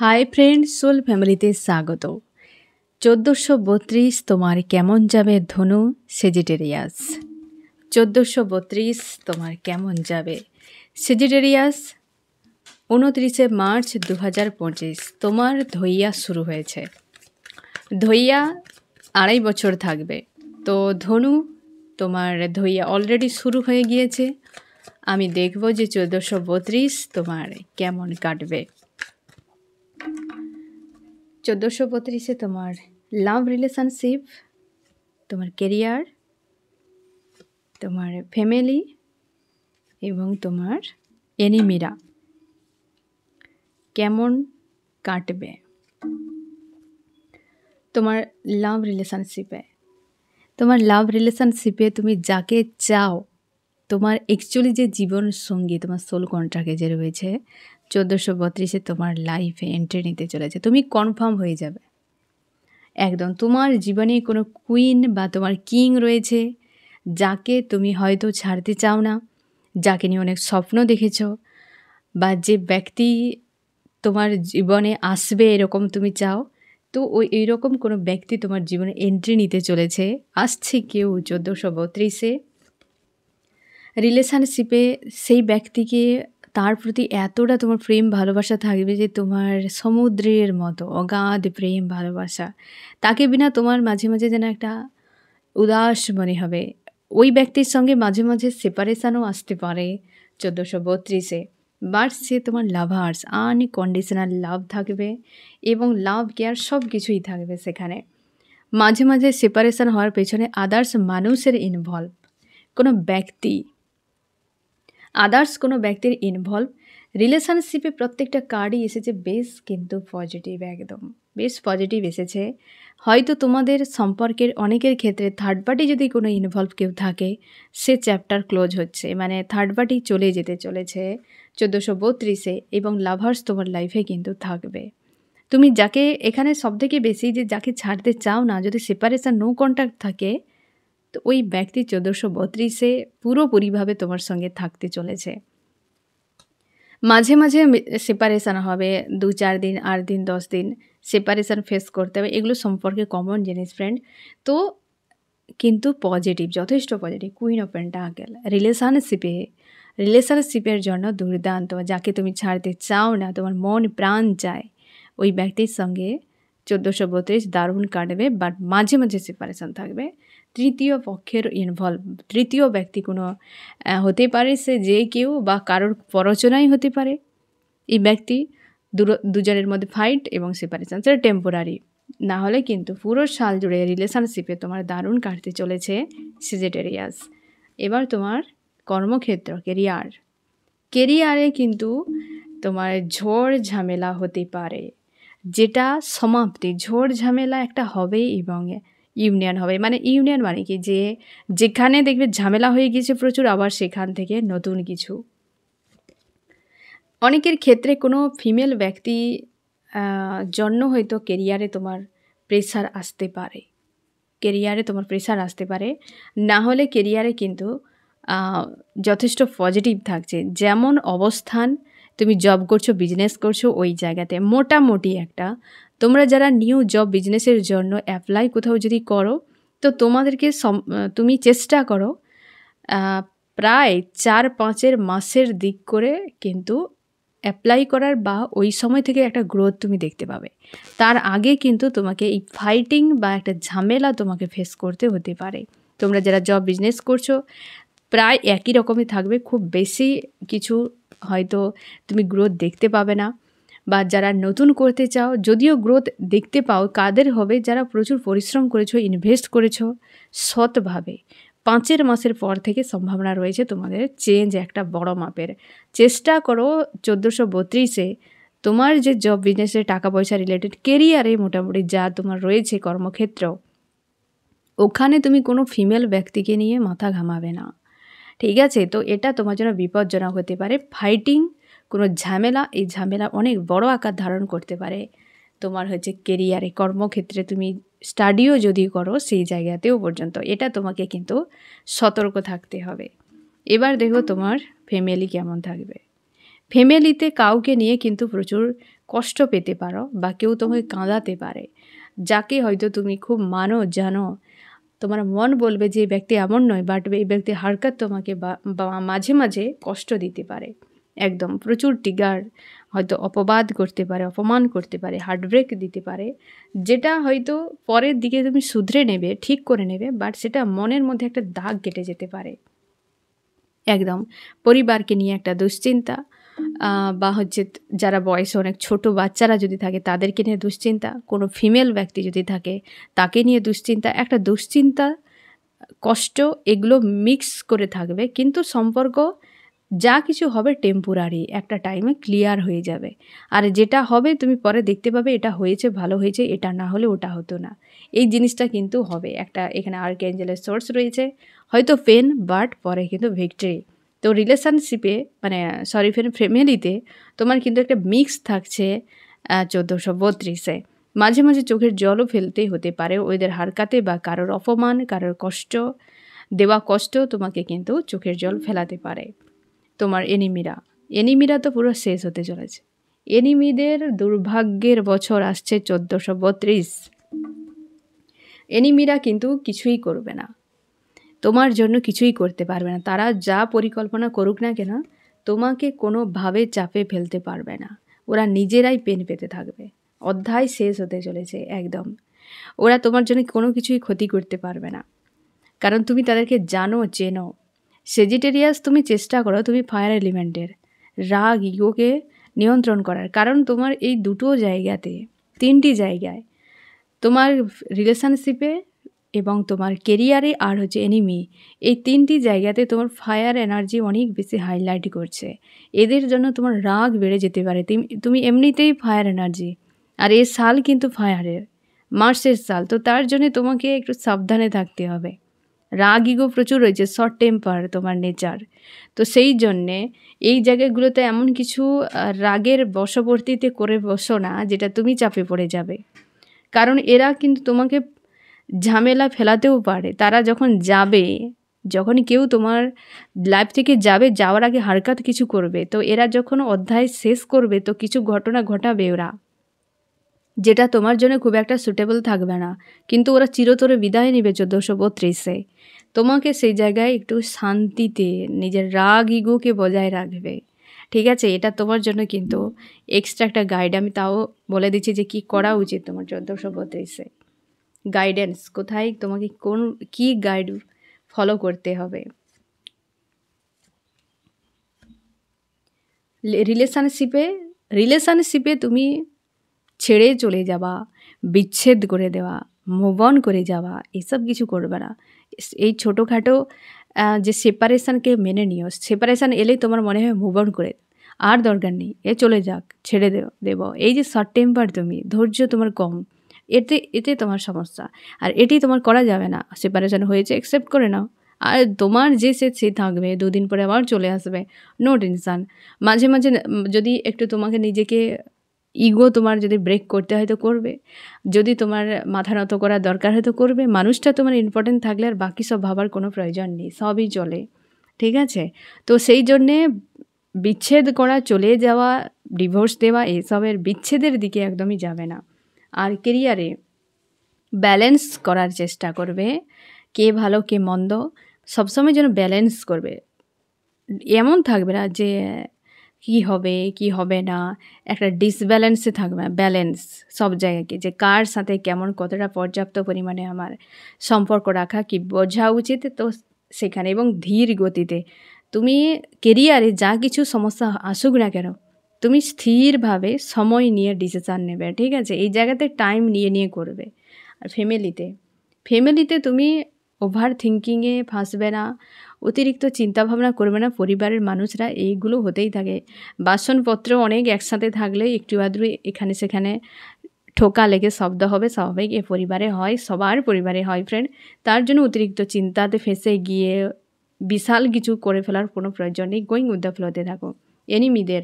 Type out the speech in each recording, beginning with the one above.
Hi friend, soul ফ্যামিলিতে স্বাগত। 1432 তোমার কেমন যাবে ধনু সেজিটেরিয়াস। 1432 তোমার কেমন যাবে সেজিটেরিয়াস। 29 মার্চ 2025 তোমার ধৈয়া শুরু হয়েছে। ধৈয়া 2.5 বছর থাকবে। তো ধনু, তোমার ধৈয়া অলরেডি শুরু হয়ে গিয়েছে। আমি দেখব যে 1432 তোমার কেমন কাটবে। 1432 তোমার লাভ রিলেশনশিপ, তোমার কেরিয়ার, তোমার ফ্যামিলি এবং তোমার এনিমিরা কেমন কাটবে তোমার লাভ রিলেশনশিপে তুমি যাকে চাও, তোমার অ্যাকচুয়ালি যে জীবন সঙ্গী, তোমার সোল কন্ট্রাক্টে যে রয়েছে 1432 তোমার লাইফে এন্ট্রি নিতে চলেছে। তুমি কনফার্ম হয়ে যাবে একদম। তোমার জীবনে কোনো কুইন বা তোমার কিং রয়েছে, যাকে তুমি হয়তো ছাড়তে চাও না, যাকে নিয়ে অনেক স্বপ্ন দেখেছ, বা যে ব্যক্তি তোমার জীবনে আসবে এরকম তুমি চাও। তো এইরকম কোনো ব্যক্তি তোমার জীবনে এন্ট্রি নিতে চলেছে, আসছে কেউ 1432-এ রিলেশনশিপে। সেই ব্যক্তিকে, তার প্রতি এতটা তোমার প্রেম ভালোবাসা থাকবে যে তোমার সমুদ্রের মতো অগাধ প্রেম ভালোবাসা। তাকে বিনা তোমার মাঝে মাঝে যেন একটা উদাস মনে হবে। ওই ব্যক্তির সঙ্গে মাঝে মাঝে সেপারেশানও আসতে পারে 1432-এ, বাট সে তোমার লাভার্স, আনকন্ডিশনাল লাভ থাকবে এবং লাভ কেয়ার সব কিছুই থাকবে সেখানে। মাঝে মাঝে সেপারেশান হওয়ার পেছনে আদার্স মানুষের ইনভলভ, কোনো ব্যক্তির ইনভলভ রিলেশনশিপে। প্রত্যেকটা কার্ডই এসেছে বেশ কিন্তু পজিটিভ, একদম বেশ পজিটিভ এসেছে। হয়তো তোমাদের সম্পর্কের অনেকের ক্ষেত্রে থার্ড পার্টি যদি কোনো ইনভলভ কেউ থাকে, সে চ্যাপ্টার ক্লোজ হচ্ছে, মানে থার্ড পার্টি চলে যেতে চলেছে 1432-এ, এবং লাভার্স তোমার লাইফে কিন্তু থাকবে। তুমি যাকে এখানে সবথেকে বেশি যে যাকে ছাড়তে চাও না, যদি সেপারেশন নো কন্ট্যাক্ট থাকে, তো ওই ব্যক্তি 1432-এ পুরোপুরিভাবে তোমার সঙ্গে থাকতে চলেছে। মাঝে মাঝে সেপারেশান হবে, 2-4 দিন, 8 দিন, 10 দিন সেপারেশান ফেস করতে হবে। এগুলো সম্পর্কে কমন জিনিস ফ্রেন্ড। তো কিন্তু পজিটিভ, যথেষ্ট পজিটিভ। কুইন অফ পেন্টাকেল রিলেশনশিপের জন্য দুর্দান্ত। যাকে তুমি ছাড়তে চাও না, তোমার মন প্রাণ চায়, ওই ব্যক্তির সঙ্গে 1432 দারুণ কাটবে, বাট মাঝে মাঝে সেপারেশন থাকবে। তৃতীয় পক্ষের ইনভলভ, তৃতীয় ব্যক্তি কোনো হতে পারে, সে যে কেউ বা কারোর প্ররোচনাই হতে পারে। এই ব্যক্তি দুজনের মধ্যে ফাইট এবং সেপারেশন, সেটা টেম্পোরারি, না হলে কিন্তু পুরো সাল জুড়ে রিলেশনশিপে তোমার দারুণ কাটতে চলেছে সেজিটেরিয়াস। এবার তোমার কর্মক্ষেত্র, কেরিয়ারে কিন্তু তোমার ঝড় ঝামেলা হতে পারে, যেটা সমাপ্তি, ঝড় ঝামেলা একটা হবে এবং ইউনিয়ন হবে। মানে ইউনিয়ন মানে কি, যে যেখানে দেখবে ঝামেলা হয়ে গিয়েছে প্রচুর, আবার সেখান থেকে নতুন কিছু। অনেকের ক্ষেত্রে কোনো ফিমেল ব্যক্তি জন্য হয়তো কেরিয়ারে তোমার প্রেশার আসতে পারে, না হলে কেরিয়ারে কিন্তু যথেষ্ট পজিটিভ থাকছে। যেমন অবস্থান, তুমি জব করছো, বিজনেস করছো, ওই জায়গাতে মোটামুটি একটা, তোমরা যারা নিউ জব বিজনেসের জন্য অ্যাপ্লাই কোথাও যদি করো, তো তোমাদেরকে তুমি চেষ্টা করো প্রায় 4-5 মাসের দিক করে কিন্তু অ্যাপ্লাই করার, বা ওই সময় থেকে একটা গ্রোথ তুমি দেখতে পাবে। তার আগে কিন্তু তোমাকে এই ফাইটিং বা একটা ঝামেলা তোমাকে ফেস করতে হতে পারে। তোমরা যারা জব বিজনেস করছো প্রায় একই রকমই থাকবে, খুব বেশি কিছু হয়তো তুমি গ্রোথ দেখতে পাবে না। বা যারা নতুন করতে চাও, যদিও গ্রোথ দেখতে পাও, কাদের হবে, যারা প্রচুর পরিশ্রম করেছো, ইনভেস্ট করেছো সৎভাবে। 5 মাসের পর থেকে সম্ভাবনা রয়েছে তোমাদের চেঞ্জ একটা বড় মাপের। চেষ্টা করো 1432-এ তোমার যে জব বিজনেসে টাকা পয়সা রিলেটেড কেরিয়ারে মোটামুটি যা তোমার রয়েছে কর্মক্ষেত্র, ওখানে তুমি কোনো ফিমেল ব্যক্তিকে নিয়ে মাথা ঘামাবে না, ঠিক আছে? তো এটা তোমার জন্য বিপজ্জনক হতে পারে। ফাইটিং, কোনো ঝামেলা, এই ঝামেলা অনেক বড় আকার ধারণ করতে পারে তোমার কেরিয়ারে, কর্মক্ষেত্রে। তুমি স্টাডিও যদি করো সেই জায়গাতেও পর্যন্ত, এটা তোমাকে কিন্তু সতর্ক থাকতে হবে। এবার দেখো তোমার ফ্যামিলি কেমন থাকবে। ফ্যামিলিতে কাউকে নিয়ে কিন্তু প্রচুর কষ্ট পেতে পারো বা কেউ তোমাকে কাঁদাতে পারে, যাকে হয়তো তুমি খুব মানো জানো, তোমার মন বলবে যে এই ব্যক্তি এমন নয়, বাট এই ব্যক্তির হারকত তোমাকে মাঝে মাঝে কষ্ট দিতে পারে, একদম প্রচুর ট্রিগার, হয়তো অপবাদ করতে পারে, অপমান করতে পারে, হার্টব্রেক দিতে পারে, যেটা হয়তো পরের দিকে তুমি শুধরে নেবে, ঠিক করে নেবে, বাট সেটা মনের মধ্যে একটা দাগ কেটে যেতে পারে। একদম পরিবারকে নিয়ে একটা দুশ্চিন্তা, বা হচ্ছে যারা বয়সে অনেক ছোট বাচ্চারা যদি থাকে তাদেরকে নিয়ে দুশ্চিন্তা, কোনো ফিমেল ব্যক্তি যদি থাকে তাকে নিয়ে দুশ্চিন্তা, একটা দুশ্চিন্তা, কষ্ট, এগুলো মিক্স করে থাকবে। কিন্তু সম্পর্ক যা কিছু হবে টেম্পোরারি, একটা টাইমে ক্লিয়ার হয়ে যাবে। আর যেটা হবে তুমি পরে দেখতে পাবে এটা হয়েছে, ভালো হয়েছে, এটা না হলে ওটা হতো না, এই জিনিসটা কিন্তু হবে। একটা এখানে আর্কএঞ্জেলের সোর্স রয়েছে, হয়তো পেন, বাট পরে কিন্তু ভিক্টরি। তো রিলেশনশিপে মানে সরি ফ্যামিলিতে তোমার কিন্তু একটা মিক্স থাকছে 1432-এ। মাঝে মাঝে চোখের জলও ফেলতেই হতে পারে ওদের হারকাতে, বা কারোর অপমান, কারোর কষ্ট দেওয়া কষ্ট তোমাকে কিন্তু চোখের জল ফেলাতে পারে। তোমার এনিমিরা তো পুরো শেষ হতে চলেছে। এনিমিদের দুর্ভাগ্যের বছর আসছে 1432। এনিমিরা কিন্তু কিছুই করবে না, তোমার জন্য কিছুই করতে পারবে না। তারা যা পরিকল্পনা করুক না কেন, তোমাকে কোনোভাবে চাপে ফেলতে পারবে না। ওরা নিজেরাই পেন পেতে থাকবে। অধ্যায় শেষ হতে চলেছে একদম। ওরা তোমার জন্য কোনো কিছুই ক্ষতি করতে পারবে না, কারণ তুমি তাদেরকে জানো, চেনো। সেজিটেরিয়াস, তুমি চেষ্টা করো তুমি ফায়ার এলিমেন্টের রাগ ইগোকে নিয়ন্ত্রণ করার, কারণ তোমার এই দুটো জায়গাতে, তিনটি জায়গায়, তোমার রিলেশনশিপে এবং তোমার কেরিয়ারে আর হচ্ছে এনিমি, এই তিনটি জায়গাতে তোমার ফায়ার এনার্জি অনেক বেশি হাইলাইট করছে। এদের জন্য তোমার রাগ বেড়ে যেতে পারে। তুমি এমনিতেই ফায়ার এনার্জি, আর এই সাল কিন্তু ফায়ারের, মার্চের সাল, তো তার জন্য তোমাকে একটু সাবধানে থাকতে হবে। রাগ ইগো প্রচুর রয়েছে, শর্ট টেম্পার তোমার নেচার। তো সেই জন্যে এই জায়গাগুলোতে এমন কিছু রাগের বশবর্তীতে করে বসো না যেটা তুমি চাপে পড়ে যাবে, কারণ এরা কিন্তু তোমাকে ঝামেলা ফেলাতেও পারে। তারা যখন যাবে, যখন কেউ তোমার লাইফ থেকে যাবে, যাওয়ার আগে হারকাত কিছু করবে, তো এরা যখন অধ্যায় শেষ করবে তো কিছু ঘটনা ঘটাবে ওরা, যেটা তোমার জন্য খুব একটা সুটেবল থাকবে না, কিন্তু ওরা চিরতরে বিদায় নেবে 1432-এ। তোমাকে সেই জায়গায় একটু শান্তিতে নিজের রাগ ইগোকে বজায় রাখবে, ঠিক আছে? এটা তোমার জন্য কিন্তু এক্সট্রা একটা গাইড আমি তাও বলে দিচ্ছি যে কি করা উচিত তোমার 1432-এ। গাইডেন্স কোথায়, তোমাকে কি গাইড ফলো করতে হবে। রিলেশনশিপে তুমি ছেড়ে চলে যাওয়া, বিচ্ছেদ করে দেওয়া, মুভ অন করে যাওয়া, এসব কিছু করবে না। এই ছোটোখাটো যে সেপারেশানকে মেনে নিও। সেপারেশান এলেই তোমার মনে হয় মুভ অন করে, আর দরকার নেই, চলে যাক, ছেড়ে দেব। এই যে শর্ট টেম্পার, তুমি ধৈর্য তোমার কম, এতে তোমার সমস্যা। আর এটি তোমার করা যাবে না। সেপারেশান হয়েছে, অ্যাকসেপ্ট করে নাও। আর তোমার যে সে থাকবে, 2 দিন পরে আবার চলে আসবে, নো টেনশান। মাঝে মাঝে যদি একটু তোমাকে নিজেকে ইগো তোমার যদি ব্রেক করতে হয় তো করবে, যদি তোমার মাথা নত করার দরকার হয় তো করবে। মানুষটা তোমার ইম্পর্টেন্ট থাকলে আর বাকি সব ভাবার কোনো প্রয়োজন নেই, সবই চলে, ঠিক আছে? তো সেই জন্যে বিচ্ছেদ করা, চলে যাওয়া, ডিভোর্স দেওয়া, এসবের বিচ্ছেদের দিকে একদমই যাবে না। আর কেরিয়ারে ব্যালেন্স করার চেষ্টা করবে, কে ভালো কে মন্দ সবসময় যেন ব্যালেন্স করবে। এমন থাকবে না যে কি হবে কি হবে না, একটা ডিসব্যালেন্সে থাকবে না, ব্যালেন্স সব জায়গাকে, যে কার সাথে কেমন কতটা পর্যাপ্ত পরিমাণে আমার সম্পর্ক রাখা কি বোঝা উচিত, তো সেখানে। এবং ধীর গতিতে তুমি কেরিয়ারে যা কিছু সমস্যা আসুক না কেন, তুমি স্থিরভাবে সময় নিয়ে ডিসিশান নেবে, ঠিক আছে? এই জায়গাতে টাইম নিয়ে করবে। আর ফ্যামিলিতে তুমি ওভার থিঙ্কিংয়ে ফাঁসবে না, অতিরিক্ত চিন্তাভাবনা করবে না। পরিবারের মানুষরা এইগুলো হতেই থাকে, বাসনপত্র অনেক একসাথে থাকলে একটু আধটু এখানে সেখানে ঠোকা লেগে শব্দ হবে, স্বাভাবিক, এ পরিবারে হয়, সবার পরিবারে হয় ফ্রেন্ড। তার জন্য অতিরিক্ত চিন্তাতে ফেঁসে গিয়ে বিশাল কিছু করে ফেলার কোনো প্রয়োজন নেই। গোয়িং উইথ দ্য ফ্লোতে থাকো। এনিমিদের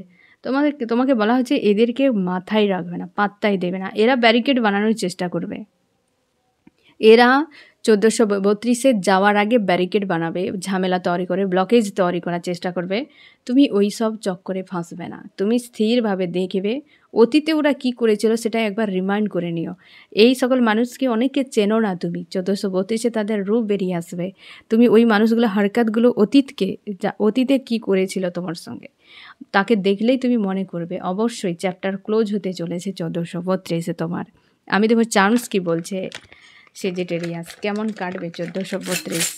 তোমাকে বলা হচ্ছে এদেরকে মাথায় রাখবে না, পাত্তাই দেবে না। এরা ব্যারিকেড বানানোর চেষ্টা করবে, এরা 1432-এ যাওয়ার আগে ব্যারিকেড বানাবে, ঝামেলা তৈরি করে, ব্লকেজ তৈরি করার চেষ্টা করবে। তুমি ওই সব চক্করে ফাঁসবে না, তুমি স্থিরভাবে দেখবে অতীতে ওরা কি করেছিল সেটা একবার রিমাইন্ড করে নিও। এই সকল মানুষকে অনেকে চেনো না তুমি। 1432 তাদের রূপ বেরিয়ে আসবে। তুমি ওই মানুষগুলো হরকতগুলো অতীতে কি করেছিল তোমার সঙ্গে, তাকে দেখলেই তুমি মনে করবে। অবশ্যই চ্যাপ্টার ক্লোজ হতে চলেছে 1432 তোমার। আমি দেখো চান্স কি বলছে সেজিটেরিয়াস, কেমন কাটবে 1432।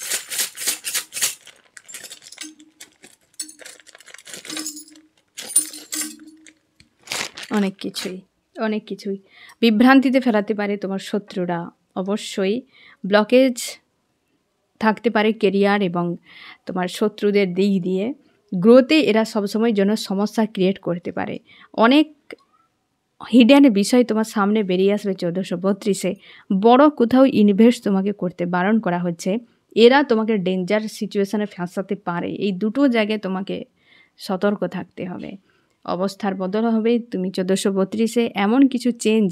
অনেক কিছুই বিভ্রান্তিতে ফেলাতে পারে তোমার শত্রুরা। অবশ্যই ব্লকেজ থাকতে পারে কেরিয়ার এবং তোমার শত্রুদের দিক দিয়ে। গ্রোথে এরা সবসময় জন্য সমস্যা ক্রিয়েট করতে পারে। অনেক হিডেন বিষয় তোমার সামনে বেরিয়ে আসবে 1432-এ। বড় কোথাও ইনভেস্ট তোমাকে করতে বারণ করা হচ্ছে। এরা তোমাকে ডেঞ্জার সিচুয়েশানে ফাঁসাতে পারে। এই দুটো জায়গায় তোমাকে সতর্ক থাকতে হবে। অবস্থার বদল হবে। তুমি 1432-এ এমন কিছু চেঞ্জ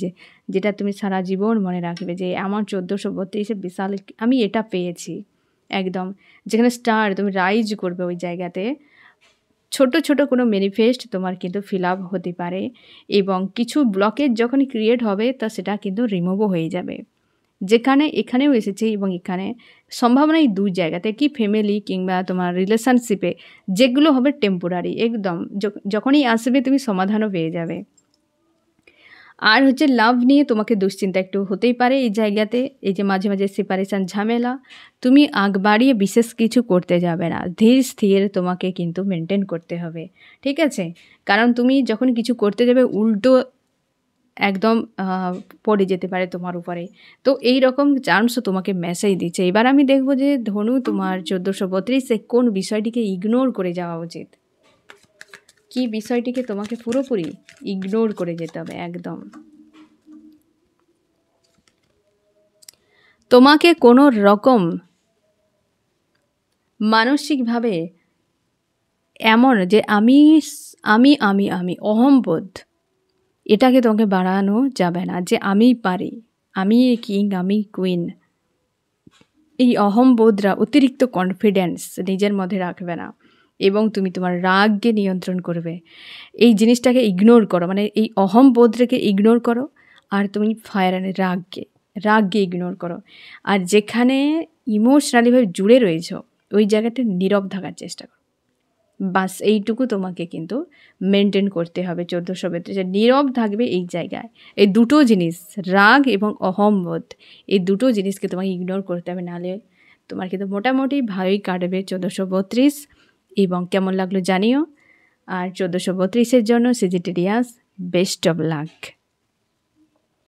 যেটা তুমি সারা জীবন মনে রাখবে যে আমার 1432-এ বিশাল আমি এটা পেয়েছি। একদম যেখানে স্টার তুমি রাইজ করবে ওই জায়গাতে। ছোট ছোট কোনো ম্যানিফেস্ট তোমার কিন্তু ফিল আপ হতে পারে এবং কিছু ব্লকেজ যখন ক্রিয়েট হবে তা সেটা কিন্তু রিমুভও হয়ে যাবে। যেখানে এখানেও এসেছে এবং এখানে সম্ভাবনা এই দুই জায়গাতে, কি ফ্যামিলি কিংবা তোমার রিলেশনশিপে যেগুলো হবে টেম্পোরারি, একদম যখনই আসবে তুমি সমাধানও পেয়ে যাবে। আর হচ্ছে লাভ নিয়ে তোমাকে দুশ্চিন্তা একটু হতেই পারে এই জায়গাতে। এই যে মাঝে মাঝে সেপারেশান ঝামেলা, তুমি আগ বাড়িয়ে বিশেষ কিছু করতে যাবে না। ধীর স্থির তোমাকে কিন্তু মেনটেন করতে হবে, ঠিক আছে? কারণ তুমি যখন কিছু করতে যাবে উল্টো একদম পড়ে যেতে পারে তোমার উপরে। তো এই রকম চান্সও তোমাকে মেসেজ দিচ্ছে। এবার আমি দেখব যে ধনু তোমার 1432-এ কোন বিষয়টিকে ইগনোর করে যাওয়া উচিত, কি বিষয়টিকে তোমাকে পুরোপুরি ইগনোর করে যেতে হবে। একদম তোমাকে কোনো রকম মানসিকভাবে এমন যে আমি আমি আমি আমি অহংবোধ, এটাকে তোমাকে বাড়ানো যাবে না যে আমি পারি, আমি কিং, আমি কুইন। এই অহংবোধরা অতিরিক্ত কনফিডেন্স নিজের মধ্যে রাখবে না এবং তুমি তোমার রাগকে নিয়ন্ত্রণ করবে। এই জিনিসটাকে ইগনোর করো, মানে এই অহংবোধটাকে ইগনোর করো। আর তুমি ফায়ার অ্যান্ড রাগকে ইগনোর করো। আর যেখানে ইমোশনালিভাবে জুড়ে রয়েছ ওই জায়গাটা নীরব থাকার চেষ্টা করো। বাস এইটুকু তোমাকে কিন্তু মেনটেন করতে হবে 1432-এ। নীরব থাকবে এই জায়গায়। এই দুটো জিনিস, রাগ এবং অহংবোধ, এই দুটো জিনিসকে তোমাকে ইগনোর করতে হবে, নাহলে তোমার কিন্তু মোটামুটি ভালোই কাটবে 1432। এবং কেমন লাগলো জানিও। আর 1432-এর জন্য সেজিটেরিয়াস বেস্ট অফ লাক।